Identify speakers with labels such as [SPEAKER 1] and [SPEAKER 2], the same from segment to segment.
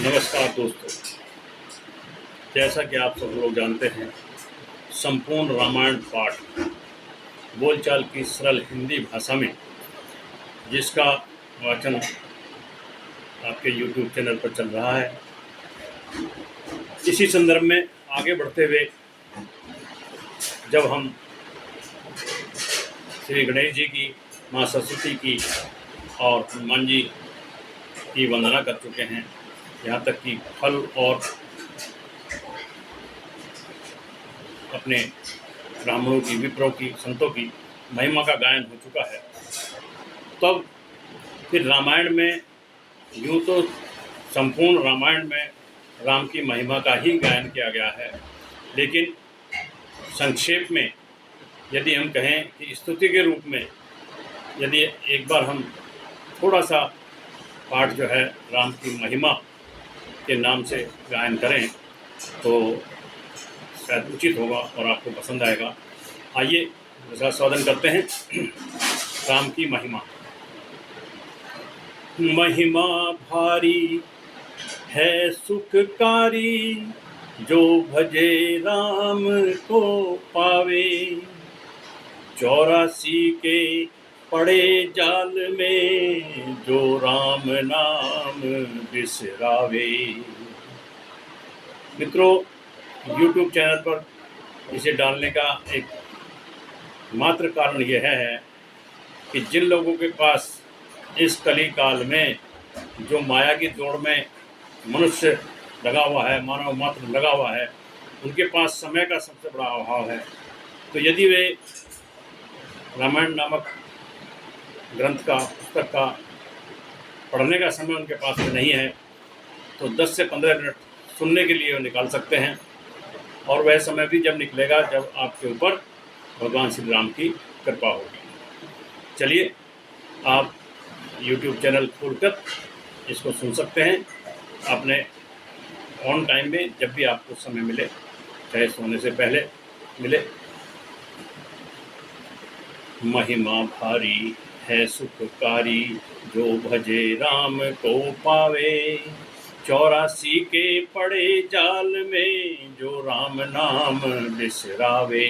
[SPEAKER 1] नमस्कार दोस्तों, जैसा कि आप सब लोग जानते हैं, संपूर्ण रामायण पाठ बोलचाल की सरल हिंदी भाषा में जिसका वाचन आपके YouTube चैनल पर चल रहा है। इसी संदर्भ में आगे बढ़ते हुए जब हम श्री गणेश जी की, माँ सरस्वती की और हनुमान जी की वंदना कर चुके हैं, यहाँ तक कि फल और अपने ब्राह्मणों की, विप्रों की, संतों की महिमा का गायन हो चुका है। तब फिर रामायण में यूँ तो संपूर्ण रामायण में राम की महिमा का ही गायन किया गया है, लेकिन संक्षेप में यदि हम कहें कि स्तुति के रूप में यदि एक बार हम थोड़ा सा पाठ जो है राम की महिमा के नाम से गायन करें तो शायद उचित होगा और आपको पसंद आएगा। आइए इसका स्वागत करते हैं। राम की महिमा। महिमा भारी है सुखकारी, जो भजे राम को पावे। 84 के पड़े जाल में, जो राम नाम बिसरावे। मित्रों, YouTube चैनल पर इसे डालने का एक मात्र कारण यह है कि जिन लोगों के पास इस कली काल में जो माया की दौड़ में मनुष्य लगा हुआ है, मानव मात्र लगा हुआ है, उनके पास समय का सबसे बड़ा अभाव है। तो यदि वे रामायण नामक ग्रंथ का, पुस्तक का पढ़ने का समय उनके पास में नहीं है, तो 10 से 15 मिनट सुनने के लिए वो निकाल सकते हैं। और वह समय भी जब निकलेगा जब आपके ऊपर भगवान श्री राम की कृपा होगी। चलिए, आप YouTube चैनल खोलकर इसको सुन सकते हैं अपने ऑन टाइम में, जब भी आपको समय मिले, चाहे सोने से पहले मिले। महिमा भारी है सुखकारी, जो भजे राम को पावे। 84 के पड़े जाल में, जो राम नाम बिसरावे।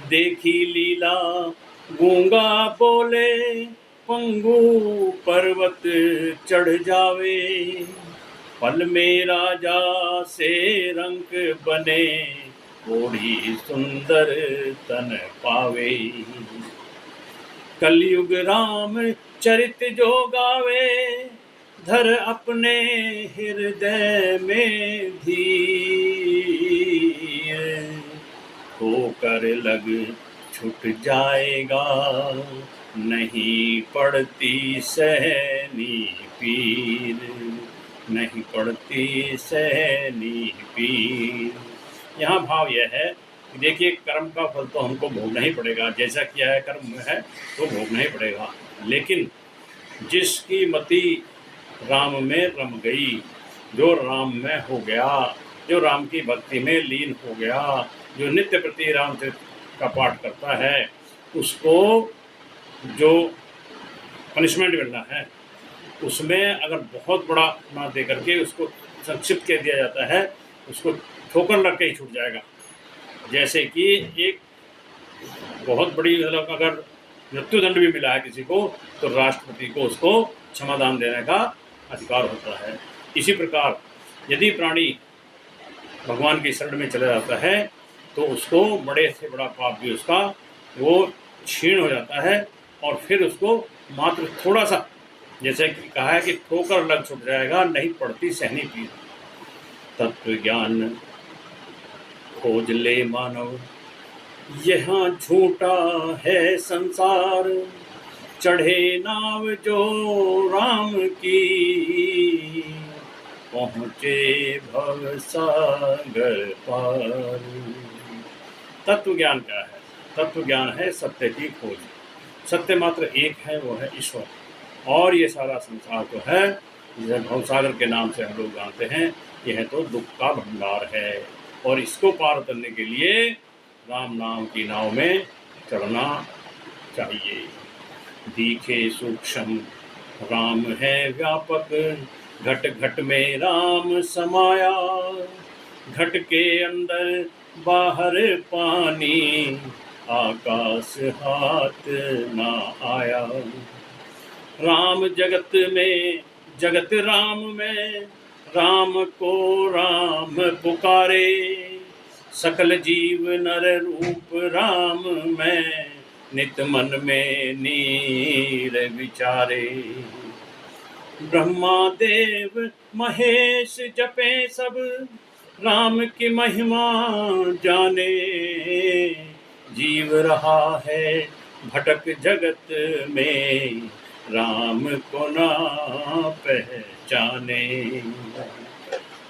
[SPEAKER 1] देखी लीला गूंगा बोले, पंगु पर्वत चढ़ जावे। पल में राजा से रंग बने, ओढ़ी सुंदर तन पावे। कलयुग राम चरित जो गावे, धर अपने हृदय में धीर। होकर लग छूट जाएगा, नहीं पड़ती सहनी पीर। नहीं पड़ती सहनी पीर। यहाँ भाव यह है कि देखिए, कर्म का फल तो हमको भोगना ही पड़ेगा। जैसा किया है कर्म है तो भोगना ही पड़ेगा, लेकिन जिसकी मति राम में रम गई, जो राम में हो गया, जो राम की भक्ति में लीन हो गया, जो नित्य प्रति रामचरित का पाठ करता है, उसको जो पनिशमेंट मिलना है उसमें अगर बहुत बड़ा ना दे करके उसको संक्षिप्त कह दिया जाता है, उसको ठोकर लग के ही छूट जाएगा। जैसे कि एक बहुत बड़ी, मतलब अगर मृत्युदंड भी मिला है किसी को, तो राष्ट्रपति को उसको क्षमादान देने का अधिकार होता है। इसी प्रकार यदि प्राणी भगवान की शरण में चला जाता है तो उसको बड़े से बड़ा पाप भी उसका वो क्षीण हो जाता है, और फिर उसको मात्र थोड़ा सा, जैसे कि कहा है कि ठोकर लग छूट जाएगा, नहीं पड़ती सहनी पीर। तत्व ज्ञान खोज ले मानव, यहाँ झूठा है संसार। चढ़े नाव जो राम की, पहुँचे भव सागर पार। तत्व ज्ञान क्या है? तत्व ज्ञान है सत्य की खोज। सत्य मात्र एक है, वो है ईश्वर। और ये सारा संसार जो है, जिसे भवसागर के नाम से हम लोग जानते हैं, यह तो दुख का भंडार है। और इसको पार करने के लिए राम नाम की नाव में चढ़ना चाहिए। दिखे सूक्ष्म राम है व्यापक, घट घट में राम समाया, घट के अंदर बाहर पानी, आकाश हाथ ना आया। राम जगत में जगत राम में, राम को राम पुकारे, सकल जीव नर रूप राम में, नित मन में नीर विचारे। ब्रह्मा देव महेश जपे सब, राम की महिमा जाने, जीव रहा है भटक जगत में, राम को ना पहचाने।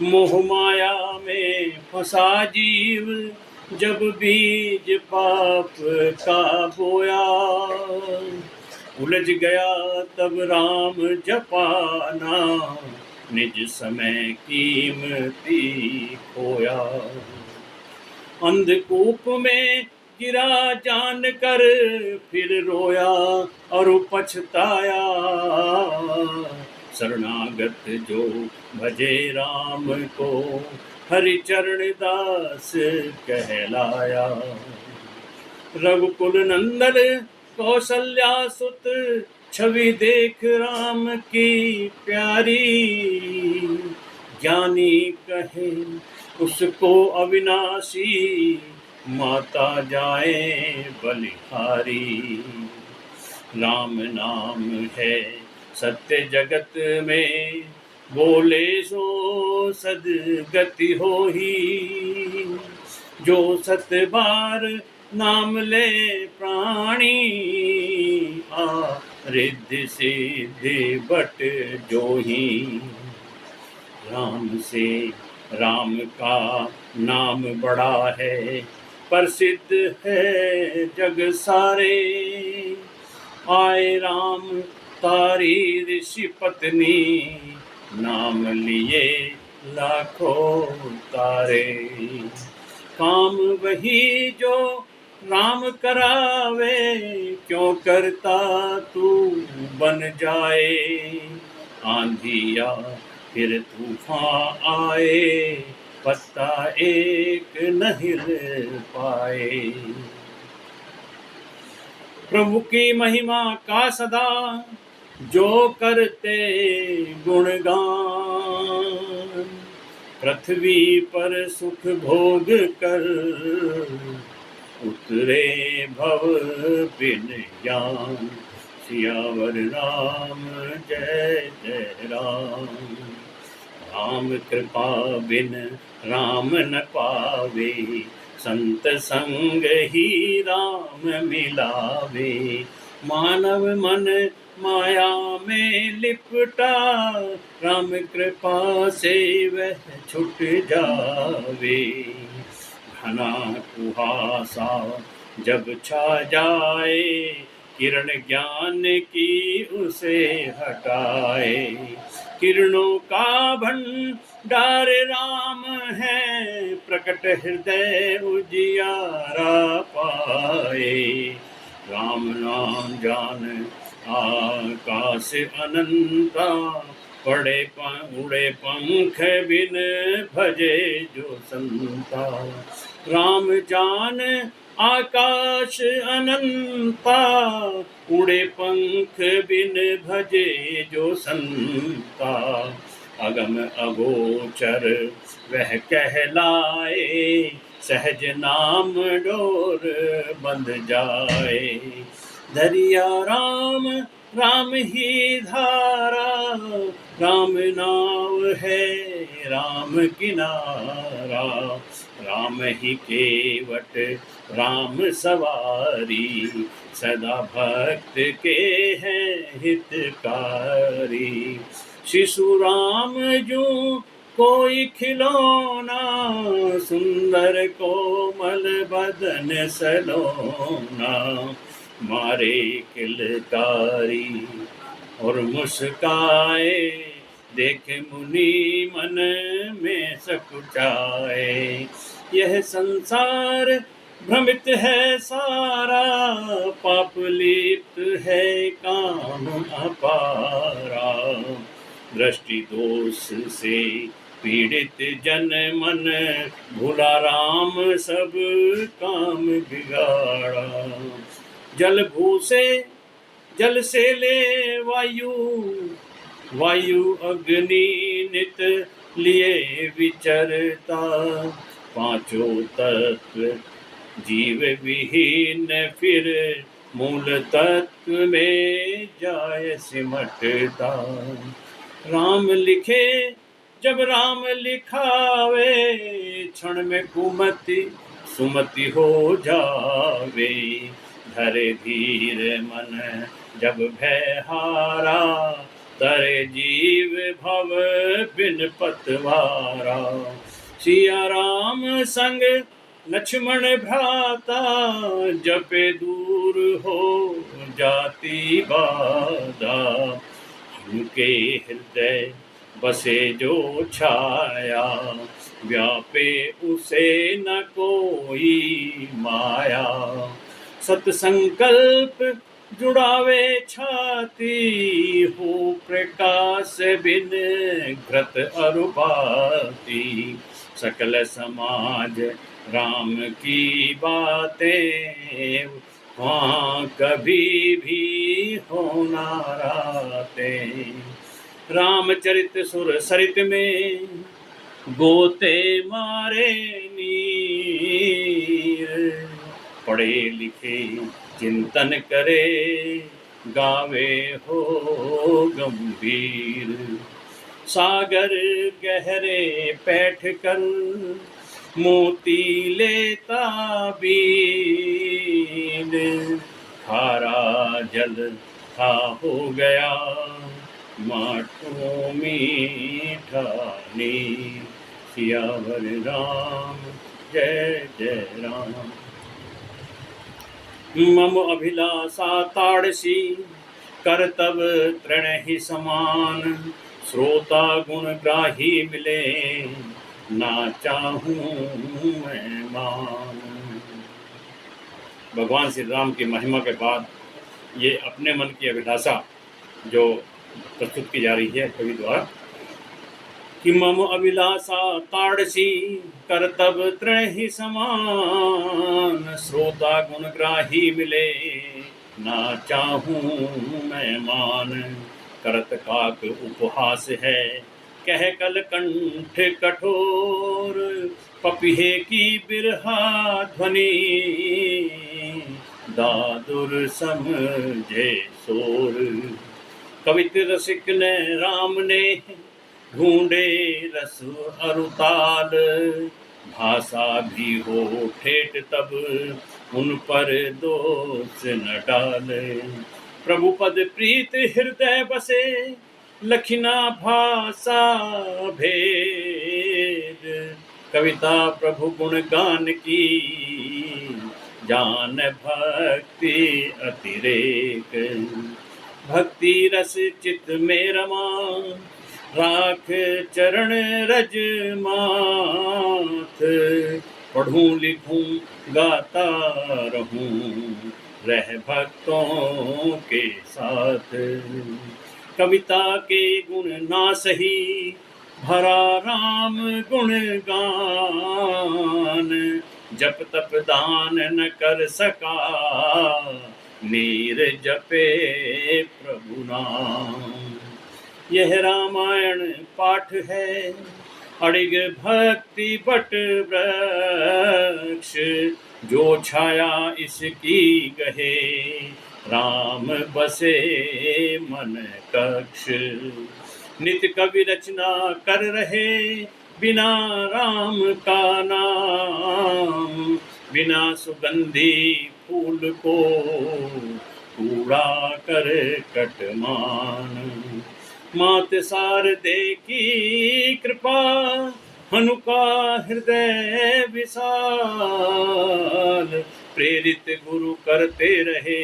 [SPEAKER 1] मोह माया में फंसा जीव, जब बीज पाप का बोया, उलझ गया तब राम जपाना, निज समय कीमती खोया। अंधकूप में गिरा जान कर, फिर रोया और पछताया, शरणागत जो भजे राम को, हरिचरण दास कहलाया। रघुकुल नंदन कौशल्या सुत, छवि देख राम की प्यारी, ज्ञानी कहे उसको अविनाशी, माता जाए बलिहारी। राम नाम है सत्य जगत में, बोले सो सदगति होही, जो सत बार नाम ले प्राणी, आ रिद्धि सिद्धि बट जोही। राम से राम का नाम बड़ा है, प्रसिद्ध है जग सारे, आए राम तारी ऋषि पत्नी, नाम लिए लाखों तारे। काम वही जो राम करावे, क्यों करता तू बन जाए, आंधिया फिर तूफान आए, पत्ता एक न हिल पाए। प्रभु की महिमा का सदा जो करते गुणगान, पृथ्वी पर सुख भोग कर, उतरे भव बिन ज्ञान। सियावर राम जय जय राम, राम कृपा बिन राम न पावे, संत संग ही राम मिलावे। मानव मन माया में लिपटा, राम कृपा से वह छुट जावे। घना कुहासा जब छा जाए, किरण ज्ञान की उसे हटाए। किरणों का भंडार राम है, प्रकट हृदय उजियारा पाए। राम नाम जान आकाश अनंता, उड़े पंख बिन भजे जो संता। राम जान आकाश अनंता, उड़े पंख बिन भजे जो संता। अगम अगोचर वह कहलाए, सहज नाम डोर बंध जाए। दरिया राम राम ही धारा, राम नाव है राम किनारा। राम ही केवट राम सवारी, सदा भक्त के हैं हितकारी। शिशु राम जो कोई खिलौना, सुंदर कोमल बदन सलोना। मारे किलकारी और मुस्काए, देखे मुनि मन में सकुचाए। यह संसार भ्रमित है सारा, पाप लिप्त है काम अपारा। दृष्टि दोष से पीड़ित जन मन, भूला राम सब काम बिगाड़ा। जल भू से जल से ले वायु, वायु अग्नि नित लिए विचरता। पांचों तत्व जीव विहीन, फिर मूल तत्व में जाय सिमटता। राम लिखे जब राम लिखावे, क्षण में कुमति सुमति हो जावे। धरे धीर मन जब भय हारा, तरे जीव भव बिन पतवारा। सिया राम संग लक्ष्मण भ्राता, जपे दूर हो जाती बाधा। उनके हृदय बसे जो छाया, व्यापे उसे न कोई माया। सत्संकल्प जुड़ावे छाती, हो प्रकाश बिन घृत अरुबाती। सकल समाज राम की बातें, वहाँ कभी भी हो नारातें। रामचरित सुर सरित में गोते मारे नीर, पढ़े लिखे चिंतन करे, गावे हो गंभीर। सागर गहरे बैठ कर, मोती लेता बीन। खारा जल था हो गया, माठो मीठा नीर। सियावर राम जय जय राम। मम अभिलाषा ताड़सी, करतब तृण ही समान। श्रोता गुण ग्राही मिले, ना चाहूं मैं मान। भगवान श्री राम की महिमा के बाद ये अपने मन की अभिलाषा जो प्रस्तुत की जा रही है कवि द्वारा, कि मम अभिलाषा ताड़सी, करतब तृण ही समान। श्रोता गुण ग्राही मिले, ना चाहूं मैं मान। करत काक उपहास है, कह कल कंठ कठोर। पपिहे की बिरहा ध्वनि, दादुर समझे शोर। कवित रसिक ने राम ने, ढूंढे रस अरुताल। भाषा भी हो ठेठ तब, उन पर दोष न डाल। प्रभु पद प्रीत हृदय बसे, लखिना भाषा भेद। कविता प्रभु गुण गान की, जान भक्ति अतिरेक। भक्ति रस चित में रमा, राख चरण रज माथ। पढ़ूं लिखूं गाता रहूं, रह भक्तों के साथ। कविता के गुण ना सही, भरा राम गुण गान। जप तप दान न कर सका, नीर जपे प्रभु नाम। यह रामायण पाठ है, अड़िग भक्ति बट वृक्ष। जो छाया इसकी गहे, राम बसे मन कक्ष। नित कवि रचना कर रहे, बिना राम का नाम। बिना सुगंधी फूल को, कूड़ा कर कटमान। मात शारदे की कृपा, हनुका हृदय विशाल। प्रेरित गुरु करते रहे,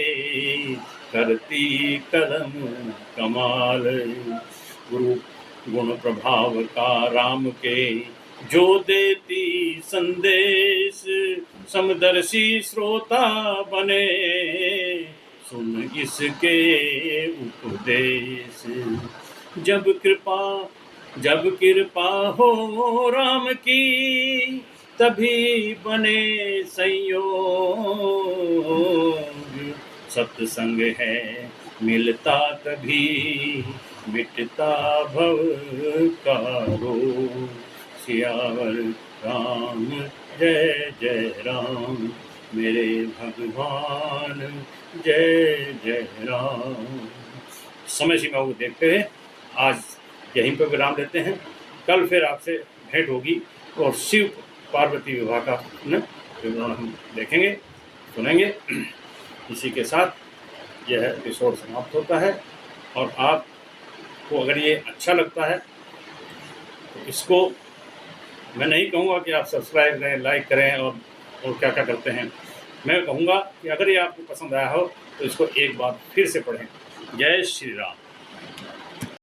[SPEAKER 1] करती कलम कमाल। गुरु गुण प्रभाव का राम के, जो देती संदेश। समदर्शी श्रोता बने, सुन इसके उपदेश। जब कृपा हो राम की, तभी बने संयोग। सत्संग है मिलता तभी, मिटता भव का रोग। सियावर राम जय जय राम, मेरे भगवान जय जय राम। समय सीमा को देखते हुए आज यहीं पर विराम देते हैं। कल फिर आपसे भेंट होगी और शिव पार्वती विवाह का विवरण हम देखेंगे, सुनेंगे। इसी के साथ यह एपिसोड समाप्त होता है। और आपको अगर ये अच्छा लगता है तो इसको मैं नहीं कहूँगा कि आप सब्सक्राइब करें, लाइक करें और क्या क्या करते हैं। मैं कहूँगा कि अगर ये आपको पसंद आया हो तो इसको एक बार फिर से पढ़ें। जय श्री राम।